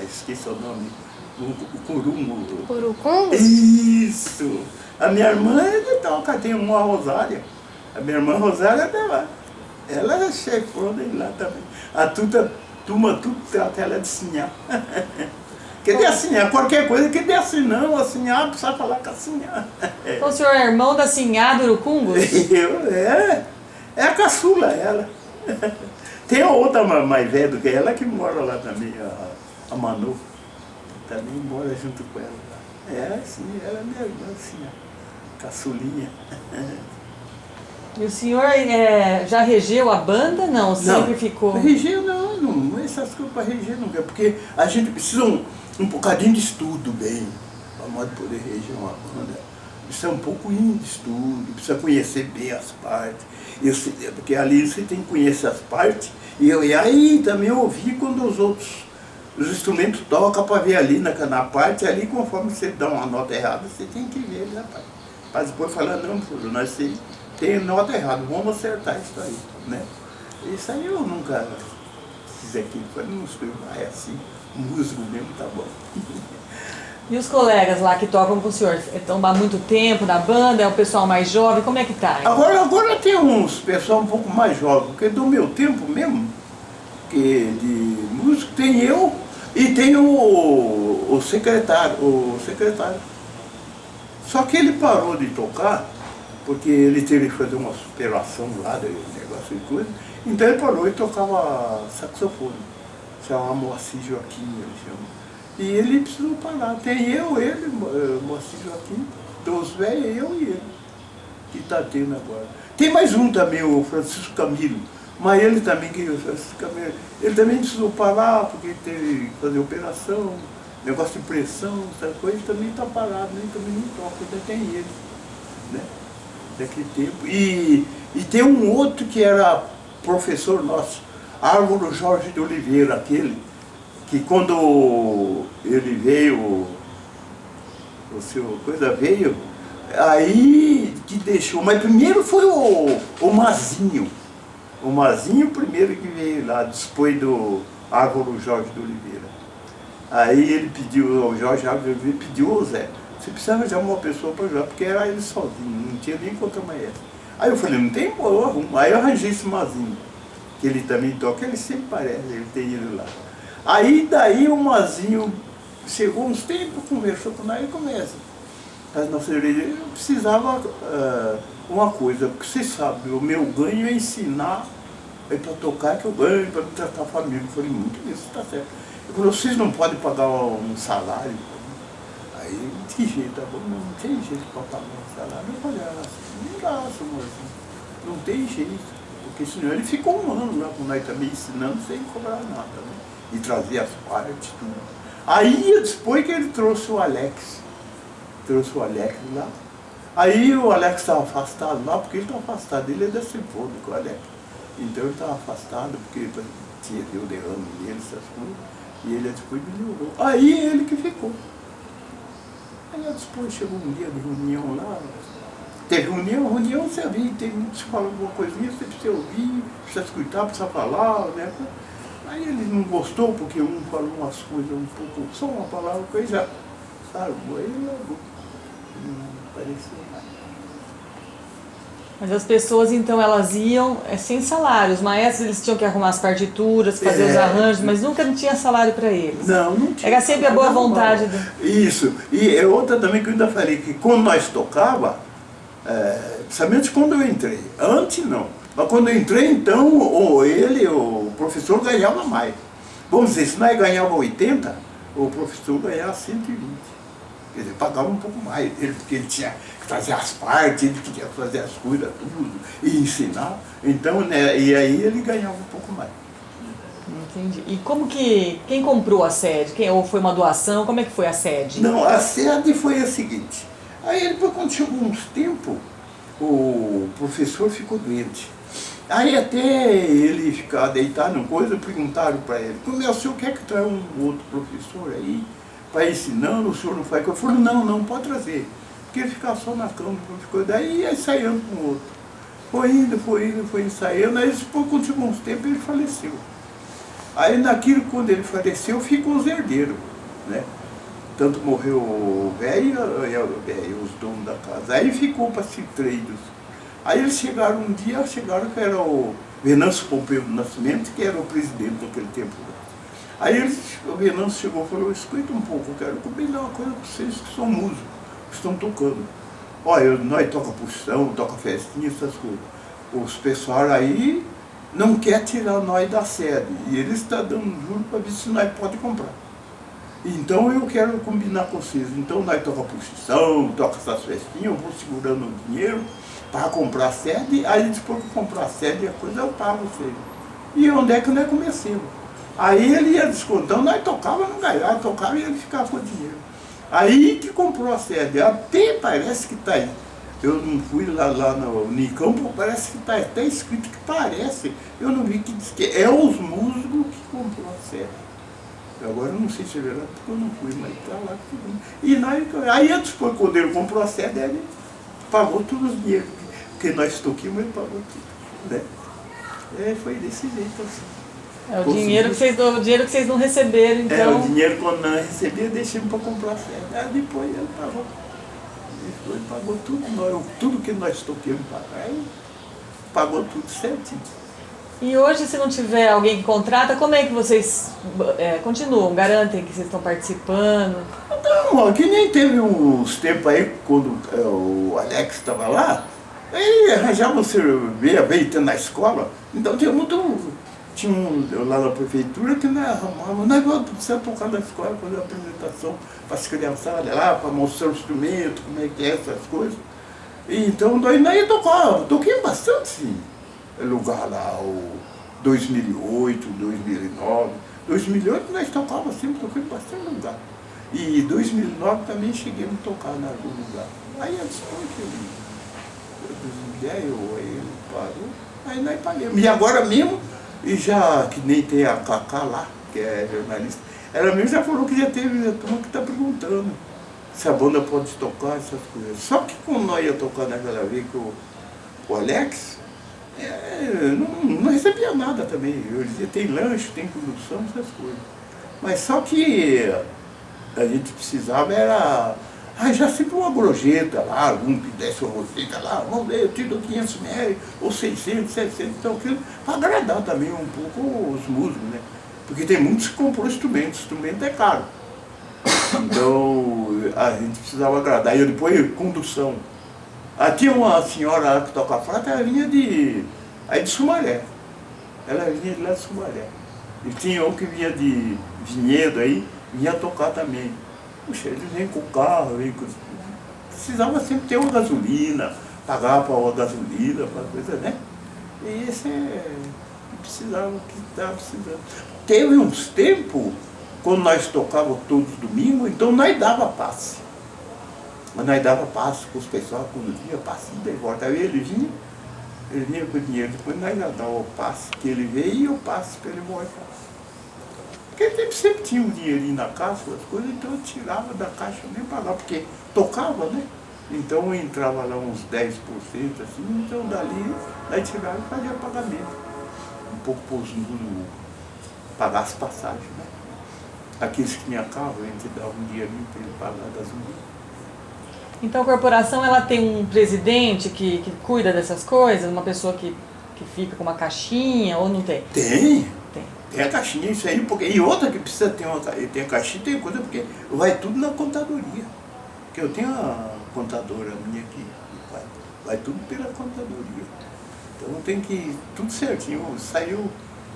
Esqueci o nome. O Curumo. Urucum? Isso! A minha irmã, ele toca, tem uma Rosária. A minha irmã Rosária dela. Ela é chefona dele lá também. A turma tudo trata ela de sinhá. Quer dizer assinhar, qualquer coisa que dê assim, não, assinhar, precisa falar com assinhar. Então o senhor é irmão da Sinhá do Urucungos? É a caçula, ela. Tem a outra mais velha do que ela que mora lá também, a Manu. Também mora junto com ela lá. Sim, ela é minha irmã, assim, a caçulinha. E o senhor já regeu a banda? Não, sempre ficou? Reger não, essas coisas para reger nunca, porque a gente precisa um bocadinho de estudo bem, para poder reger uma banda. Precisa um pouco de estudo, precisa conhecer bem as partes. Porque ali você tem que conhecer as partes, e aí também ouvir quando os instrumentos tocam para ver ali na parte, ali conforme você dá uma nota errada, você tem que ver ali na parte. Para depois falar, não, professor, nós tem nota errada, vamos acertar isso aí, né? Isso aí eu nunca fiz aquilo, falei, não sei, é assim, músico mesmo, tá bom. E os colegas lá que tocam com o senhor, estão há muito tempo na banda, é o pessoal mais jovem, como é que tá? Agora tem uns pessoal um pouco mais jovem, porque do meu tempo mesmo, que de músico, tem eu e tem o secretário. Só que ele parou de tocar, porque ele teve que fazer uma superação lá, do negócio e coisa, então ele parou e tocava saxofone. Chama Moacir Joaquim, ele chama. E ele precisou parar. Tem eu, ele, Moacir Joaquim, os velhos, eu e ele, que está tendo agora. Tem mais um também, o Francisco Camilo, mas ele também, ele também precisou parar, porque teve que fazer operação, negócio de pressão, essa coisa, também está parado, nem também não toca, ainda tem ele, né? Daquele tempo. E tem um outro que era professor nosso, Álvaro Jorge de Oliveira, aquele, que quando ele veio, o seu coisa veio, aí que deixou, mas primeiro foi o Mazinho. O Mazinho primeiro que veio lá, depois do Álvaro Jorge de Oliveira. Aí ele pediu, o Jorge Álvaro de Oliveira pediu, ô Zé, você precisava de uma pessoa para jogar, porque era ele sozinho, não tinha nem contramaestre. Aí eu falei, não tem boa, aí eu arranjei esse Mazinho, que ele também toca, ele sempre parece, ele tem ele lá. Aí daí o Mazinho chegou uns tempos, conversou com nós e começa. Mas nossa igreja, eu precisava uma coisa, porque você sabe, o meu ganho é ensinar, é para tocar que eu ganho, para tratar a família. Eu falei, muito bem, isso está certo. Eu falei, vocês não podem pagar um salário? Aí, que jeito, tá bom? Não tem jeito para pagar um salário. Eu falei, não dá, seu mozinho, não tem jeito. Porque senão ele ficou um ano lá com nós também ensinando sem cobrar nada, né? E trazer as partes, tudo. Aí depois que ele trouxe o Alex lá. Aí o Alex estava afastado lá, porque ele estava afastado, ele é da Sinfônica, o Alex. Então ele estava afastado, porque deu derrame nele, essas coisas, e ele depois melhorou. Aí ele que ficou. Aí depois chegou um dia de reunião lá, teve reunião você havia, tem muito se fala alguma coisinha, você precisa ouvir, precisa escutar, precisa falar, né? Aí ele não gostou, porque um falou umas coisas um pouco, só uma palavra, coisa, sabe? Aí ele largou. Não pareceu mais. Mas as pessoas, então, elas iam sem salário. Os maestros, eles tinham que arrumar as partituras, fazer os arranjos, mas nunca não tinha salário para eles. Não tinha. Era sempre a boa vontade. Isso. E é outra também que eu ainda falei, que quando nós tocava, principalmente quando eu entrei, antes não. Mas quando eu entrei, então, o professor ganhava mais. Vamos dizer, se nós ganhava 80, o professor ganhava 120. Quer dizer, pagava um pouco mais dele, porque ele tinha que fazer as partes, ele queria fazer as coisas, tudo, e ensinar. Então, né, e aí ele ganhava um pouco mais. Entendi. E quem comprou a sede? Ou foi uma doação? Como é que foi a sede? Não, a sede foi a seguinte. Aí depois, quando chegou uns tempos, o professor ficou doente. Aí até ele ficar deitado em coisa, perguntaram para ele, o senhor quer que traga um outro professor aí, para ensinando, o senhor não faz coisa? Ele falou, não, pode trazer, porque ele ficar só na cama, daí ia ensaiando com o outro. Foi indo, foi ensaiando, aí depois, quando chegou uns tempos, ele faleceu. Aí naquilo, quando ele faleceu, ficou os herdeiros, né? Tanto morreu o velho e os donos da casa. Aí ficou para se três. Aí eles chegaram um dia, que era o Venâncio Pompeu do Nascimento, que era o presidente daquele tempo. Aí o Venâncio chegou e falou, escuta um pouco, eu quero combinar uma coisa com vocês que são músicos, que estão tocando. Olha, nós toca puxão, toca festinha, essas coisas. Os pessoal aí não quer tirar nós da sede. E eles estão dando juro para ver se nós pode comprar. Então eu quero combinar com vocês. Então nós toca puxão, toca essas festinhas, eu vou segurando o dinheiro para comprar a sede, aí depois que eu comprar a sede, a coisa eu pago vocês. E onde é que nós começamos? Aí ele ia descontando, nós tocava, não ganhava, tocava e ele ficava com o dinheiro. Aí que comprou a sede, até parece que está aí. Eu não fui lá no Unicampo, parece que está até escrito que parece. Eu não vi que diz que é os músicos que comprou a sede. Agora eu não sei se é verdade, porque eu não fui, mas está lá. E nós, aí depois, quando ele comprou a sede, ele pagou todos os dinheiros. Porque nós toquemos, ele pagou tudo. Né? Foi desse jeito assim. É o dinheiro que vocês não receberam, então. O dinheiro quando não recebia, deixamos para comprar a sede. Aí depois ele pagou. Depois pagou tudo que nós toquemos para cá, ele pagou tudo certinho. E hoje, se não tiver alguém que contrata, como é que vocês continuam? Garantem que vocês estão participando? Não, que nem teve uns tempos aí, quando o Alex estava lá, aí arranjava cerveja, veio na escola, então tinha lá na prefeitura que nós arrumávamos, nós vamos precisar tocar na escola, fazer uma apresentação para as criançadas lá, para mostrar o instrumento, como é que é essas coisas. E então nós ia tocar, toquei bastante sim. Lugar lá, o 2008, 2009. 2008 nós tocávamos sempre, toquei bastante lugar. E 2009 também cheguei a tocar em algum lugar. Aí depois que ele parou, aí nós paramos. E agora mesmo, e já que nem tem a Cacá lá, que é jornalista, ela mesmo já falou que já teve a turma que está perguntando se a banda pode tocar essas coisas. Só que quando nós ia tocar naquela vez com o Alex, não recebia nada também. Eu dizia, tem lanche, tem condução, essas coisas. Mas só que a gente precisava era já sempre uma gorjeta lá, algum que desse uma gorjeta lá, vamos ver, eu tiro 500 ml, ou 600, 700, então aquilo, para agradar também um pouco os músicos, né? Porque tem muitos que comprou instrumento é caro. Então a gente precisava agradar. E depois condução. Tinha uma senhora lá que toca flauta, ela vinha de Sumaré. Ela vinha de lá de Sumaré. E tinha um que vinha de Vinhedo aí, vinha tocar também. Puxa, eles vêm com o carro, precisava sempre ter uma gasolina, pagar para uma gasolina, para coisa, né? E esse precisava, que estava precisando. Teve uns tempos, quando nós tocávamos todos os domingos, então nós dava passe. Mas nós dava passe para os pessoal, quando vinha passe, daí volta. Aí ele vinha com o dinheiro, depois nós dava o passe que ele veio e o passe para ele voltar. Porque ele sempre tinha um dinheirinho na caixa, as coisas, então eu tirava da caixa nem pagava, porque tocava, né? Então entrava lá uns 10%, assim, então dali nós tirava e fazia pagamento. Um pouco para os pagar as passagens, né? Aqueles que tinham carro, a gente dava um dinheirinho para ele pagar a gasolina. Então a corporação ela tem um presidente que cuida dessas coisas, uma pessoa que fica com uma caixinha ou não tem? Tem a caixinha, isso aí, porque, e outra que precisa ter tem a caixinha, tem coisa, porque vai tudo na contadoria. Porque eu tenho a contadora minha aqui, vai tudo pela contadoria. Então tem que ir tudo certinho, saiu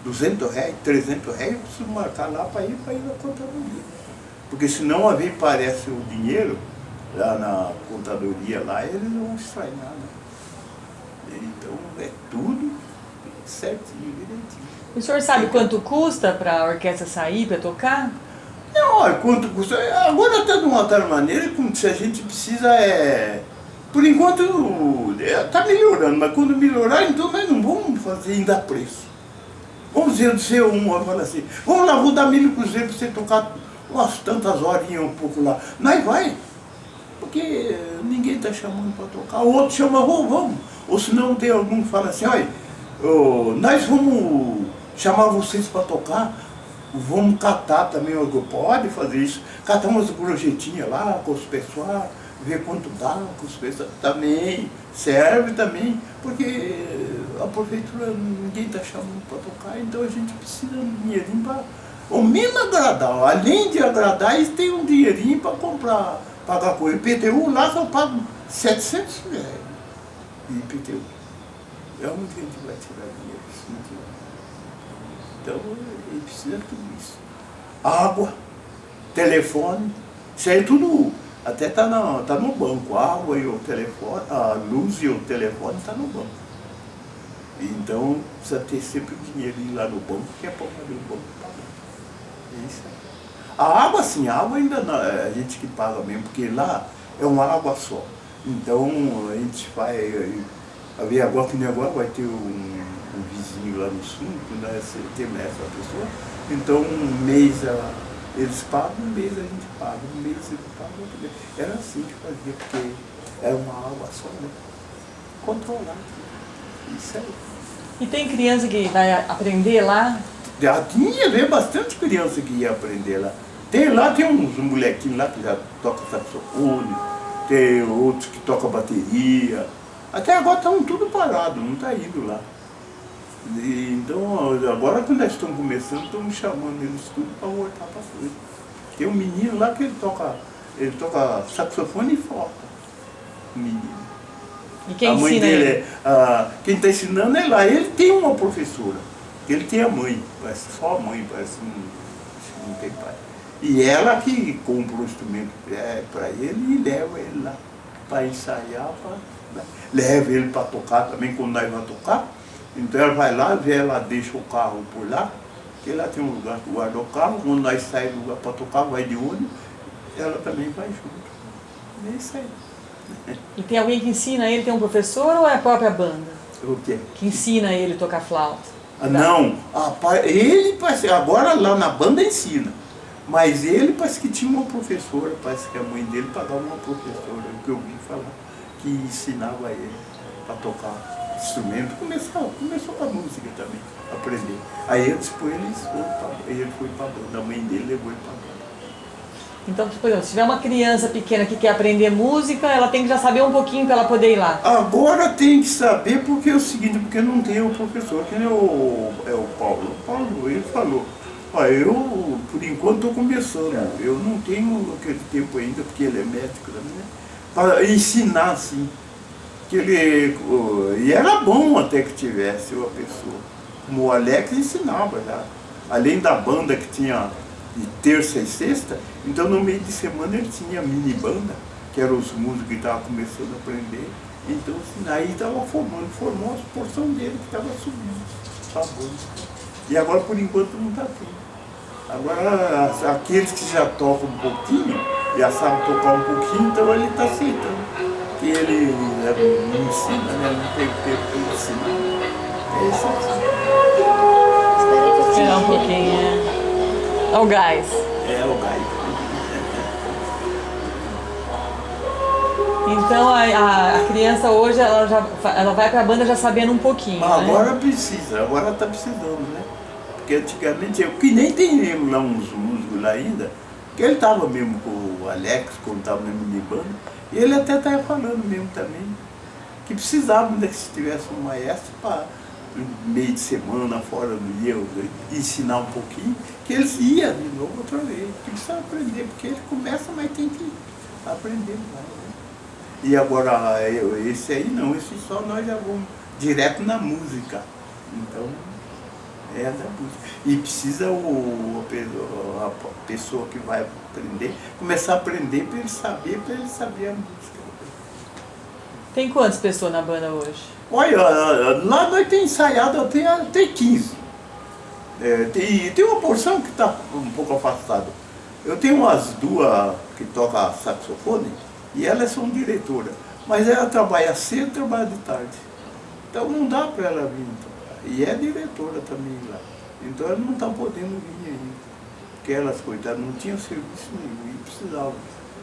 R$200, R$300, eu preciso marcar lá para ir na contadoria. Porque senão a vez aparece o dinheiro lá na contadoria lá, eles não vão extrair nada. Então é tudo certinho, direitinho. O senhor sabe quanto custa para a orquestra sair, para tocar? Não, olha, quanto custa. Agora está de uma tal maneira como se a gente precisa por enquanto está melhorando, mas quando melhorar, então nós não vamos fazer ainda preço. Vamos dizer uma, fala assim, vamos lá, vou dar 1.000 cruzeiros para você tocar umas tantas horinhas um pouco lá. Nós vai. Porque ninguém está chamando para tocar. O outro chama, vamos. Ou se não tem algum que fala assim, olha, nós vamos chamar vocês para tocar, vamos catar também, pode fazer isso, catar umas projetinhas lá com os pessoal, ver quanto dá com os pessoal, também serve também, porque a prefeitura ninguém está chamando para tocar, então a gente precisa de um dinheirinho para, ao menos agradar, além de agradar, eles têm um dinheirinho para comprar, pagar coisa. IPTU lá só paga 700 reais, IPTU. É onde a gente vai tirar dinheiro, isso não tira. Então, ele precisa de tudo isso. Água, telefone, isso aí tudo, até tá no banco. A água e o telefone, a luz e o telefone tá no banco. Então, precisa ter sempre o dinheirinho lá no banco, que é para abrir o banco e pagar. É isso aí. A água, sim, a água ainda não, é a gente que paga mesmo, porque lá é uma água só. Então, a gente vai ver agora que agora vai ter um vizinho lá no sul, né, tem essa pessoa, então um mês eles pagam, um mês a gente paga, um mês eles pagam, outro mês. Era assim que fazia, porque era uma água só, né? Controlada. Isso aí. E tem criança que vai aprender lá? Já tinha, veio bastante criança que ia aprender lá. Tem uns molequinhos lá que já tocam saxofone, tem outros que tocam bateria. Até agora estão tudo parado, não está indo lá. Então, agora que nós estamos começando, estamos chamando eles tudo para voltar para frente. Tem um menino lá que ele toca saxofone e flauta. Um menino. E quem a mãe ensina dele ele? quem está ensinando é lá. Ele tem uma professora, ele tem a mãe, parece só a mãe, parece que não tem pai. E ela que compra o instrumento para ele e leva ele lá para ensaiar, leva ele para tocar também quando nós vamos tocar. Então ela vai lá, ela deixa o carro por lá, que lá tem um lugar que guarda o carro, quando nós saímos do lugar para tocar, vai de ônibus, ela também vai junto. É isso aí. E tem alguém que ensina ele, tem um professor ou é a própria banda? O quê? Que ensina ele a tocar flauta? Não, ele parece, agora lá na banda ensina, mas ele parece que tinha uma professora, parece que a mãe dele pagava uma professora, que eu ouvi falar, que ensinava ele a tocar instrumento, começou com a música também, aprender. Aí depois ele foi para a banda, a mãe dele levou ele para a banda. Então, por exemplo, se tiver uma criança pequena que quer aprender música, ela tem que já saber um pouquinho para ela poder ir lá. Agora tem que saber porque é o seguinte, porque não tem o professor, que nem o Paulo. O Paulo, ele falou, eu por enquanto estou começando, eu não tenho aquele tempo ainda, porque ele é médico também, né? Para ensinar assim. E era bom até que tivesse uma pessoa. Como o Alex ensinava já. Além da banda que tinha de terça e sexta, então no meio de semana ele tinha mini banda, que eram os músicos que estavam começando a aprender. Então aí estava formou a porção dele que estava subindo. Tá bom. E agora por enquanto não está tendo. Agora aqueles que já tocam um pouquinho, já sabem tocar um pouquinho, então ele está aceitando. Que ele não ensina, né? Não tem tempo para ensinar. É isso aqui. Esperar um pouquinho, Olha o gás. É o gás. Então a criança hoje ela vai para a banda já sabendo um pouquinho. Agora né? precisa, agora está precisando, né? Porque antigamente, que nem tem lá uns músicos lá ainda, que ele estava mesmo com o Alex, quando estava mesmo de banda. E ele até estava falando mesmo também, que precisava, né, que se tivesse um maestro para meio de semana, fora do dia, ensinar um pouquinho, que eles iam de novo outra vez, que precisa aprender, porque ele começa, mas tem que aprender mais. Né? E agora, esse aí não, esse só nós já vamos direto na música. Então, é da música. E precisa a pessoa que vai aprender, começar a aprender para ele saber a música. Tem quantas pessoas na banda hoje? Olha, lá nós temos ensaiado até 15. Tem uma porção que está um pouco afastada. Eu tenho umas duas que tocam saxofone e elas são diretoras. Mas ela trabalha cedo e trabalha de tarde. Então não dá para ela vir tocar. E é diretora também lá. Então ela não está podendo vir ainda. Porque elas, coitadas, não tinham serviço nenhum e precisavam.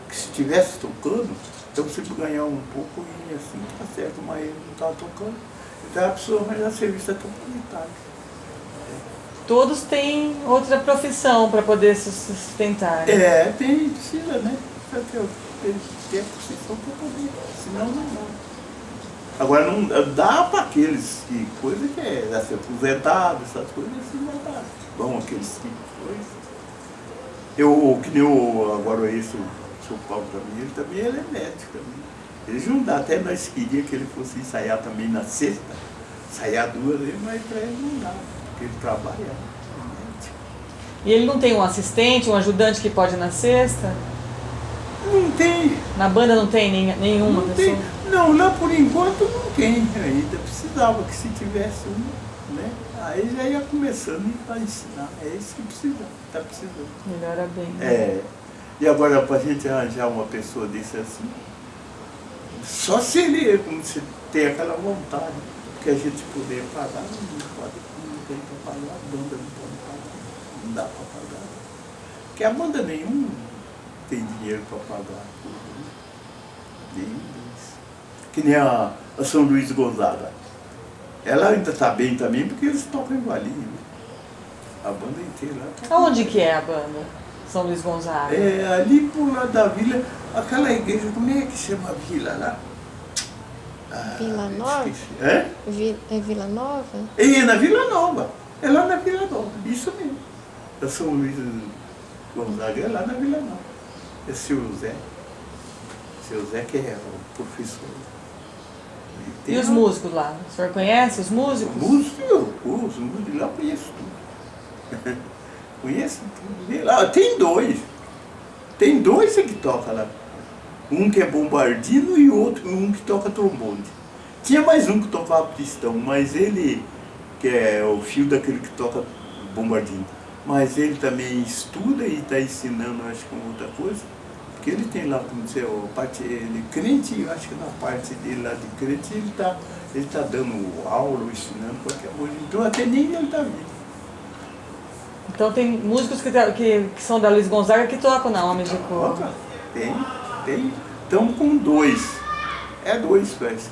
Que se estivesse tocando, então você ganhar um pouco e assim, tá certo, mas ele não está tocando. Então a pessoa arranjar serviço até por tarde. Todos têm outra profissão para poder se sustentar. Né? Precisa, né? Precisa ter a profissão para poder, senão não dá. Agora não dá para aqueles que coisa que é ser aposentado, essas coisas assim não dá. Bom, aqueles tipos de coisa. Que nem agora esse, o seu Paulo também, ele é médico também. Eles não dá, até nós queríamos que ele fosse ensaiar também na sexta, ensaiar 2 vezes, mas para ele não dá, porque ele trabalha, é médico. E ele não tem um assistente, um ajudante que pode ir na sexta? Não tem. Na banda não tem nenhuma Não pessoa? tem. Não, lá por enquanto não tem ainda. Precisava que se tivesse um, né? Aí já ia começando a ensinar. É isso que precisa, está precisando. Melhora bem. E agora para a gente arranjar uma pessoa desse assim, só se ele como se tem aquela vontade, porque a gente poder pagar, não tem para pagar, a banda não pode pagar, não dá para pagar. Porque a banda nenhuma tem dinheiro para pagar tudo, né? Que nem a São Luís Gonzaga. Ela ainda está bem também porque eles tocam em Valinho, né? A banda inteira lá. Aonde que é a banda? São Luís Gonzaga? Ali por lá da vila, aquela igreja, como é que chama a vila lá? Vila Nova? É? É Vila Nova? É na Vila Nova. É lá na Vila Nova, isso mesmo. A São Luís Gonzaga é lá na Vila Nova. É seu Zé. Seu Zé que é o professor. E os músicos lá? O senhor conhece os músicos? Os músicos lá eu conheço tudo. Conheço tudo. Lá, tem 2. Tem 2 que tocam lá. Um que é bombardino e outro, um que toca trombone. Tinha mais um que tocava pistão, mas ele, que é o filho daquele que toca bombardino, mas ele também estuda e está ensinando, acho que outra coisa, porque ele tem lá, como dizer, a parte, ele crente, eu acho que na parte dele lá de crente, ele tá dando aula, ensinando qualquer coisa, então até nem ele está vivo. Então tem músicos que são da Luiz Gonzaga que tocam na Homens de Cor. Toca, tem. Estamos com 2. É 2, parece.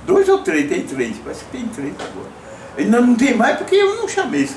2 ou 3, tem 3, parece que tem 3 agora. Ainda não tem mais porque eu não chamei.